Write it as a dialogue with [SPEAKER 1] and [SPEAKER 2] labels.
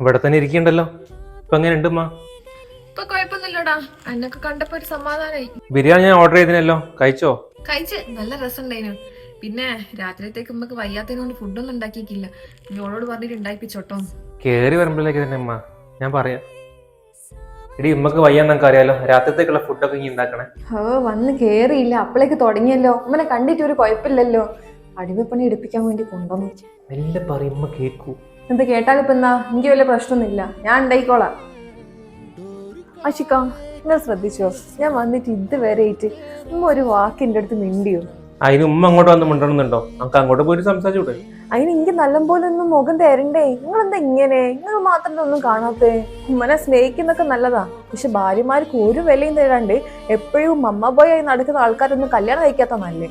[SPEAKER 1] ഇവിടെ തന്നെ ഇരിക്കണ്ടല്ലോ. ഇപ്പൊ എങ്ങനെ ഉണ്ട് ഉമ്മ?
[SPEAKER 2] ഇപ്പൊ കുഴപ്പമൊന്നുമില്ലടാ, എന്നൊക്കെ കണ്ടപ്പോ ഒരു സമാധാനായി.
[SPEAKER 1] ബിരിയാണി ഞാൻ ഓർഡർ ചെയ്തിനല്ലോ, കഴിച്ചോ?
[SPEAKER 2] കഴിച്ച് നല്ല രസമുണ്ടായിരുന്നു. പിന്നെ രാത്രിയത്തേക്ക് നമുക്ക് വയ്യാത്തതിനോണ്ട് ഫുഡൊന്നും ഉണ്ടാക്കിയിട്ടില്ല. ഞോളോട് പറഞ്ഞിട്ട് ഉണ്ടായിപ്പിച്ചോട്ടോ.
[SPEAKER 1] കേറി വരുമ്പോഴേക്ക് തന്നെ ഉമ്മ ഞാൻ പറയാം. എടി ഉമ്മക്ക് വയ്യാന്ന് നമുക്ക് അറിയാലോ, രാത്രിത്തേക്കുള്ള ഫുഡൊക്കെ ഇനി ഉണ്ടാക്കണേ.
[SPEAKER 3] വന്ന് കേറിയില്ല, അപ്പളേക്ക് തുടങ്ങിയല്ലോ. ഉമ്മനെ കണ്ടിട്ട് ഒരു കുഴപ്പമില്ലല്ലോ. അടിമപ്പണി എടുപ്പിക്കാൻ വേണ്ടി കൊണ്ടുവന്നു.
[SPEAKER 1] മെല്ലെ പറയും, ഉമ്മ കേക്കൂ.
[SPEAKER 3] എന്താ കേട്ടാലിപ്പോ എന്താ? എനിക്ക് വലിയ പ്രശ്നമൊന്നുമില്ല, ഞാൻ ഉണ്ടായിക്കോളാം. ആഷിക്ക, നിങ്ങൾ ശ്രദ്ധിച്ചോ, ഞാൻ വന്നിട്ട് ഇതുവരെ ആയിട്ട് ഉമ്മ ഒരു വാക്കിൻ്റെ അടുത്ത് മിണ്ടിയോ?
[SPEAKER 1] അതിന് ഉമ്മ അങ്ങോട്ട് വന്ന് മിണ്ടണമെന്നുണ്ടോ? നമുക്ക് അങ്ങോട്ട് പോയിട്ട് സംസാരിച്ചൂടെ?
[SPEAKER 3] അതിന് എനിക്ക് നല്ലപോലെ ഒന്നും മുഖം തരണ്ടേ? നിങ്ങളെന്താ ഇങ്ങനെ? നിങ്ങൾ മാത്രം ഒന്നും കാണാത്തേ? ഉമ്മനെ സ്നേഹിക്കുന്നൊക്കെ നല്ലതാ, പക്ഷെ ഭാര്യമാർക്ക് ഒരു വിലയും തരാണ്ട് എപ്പോഴും മമ്മ ബോയ് ആയി നടക്കുന്ന ആൾക്കാരൊന്നും കല്യാണം കഴിക്കാത്ത നല്ലേ.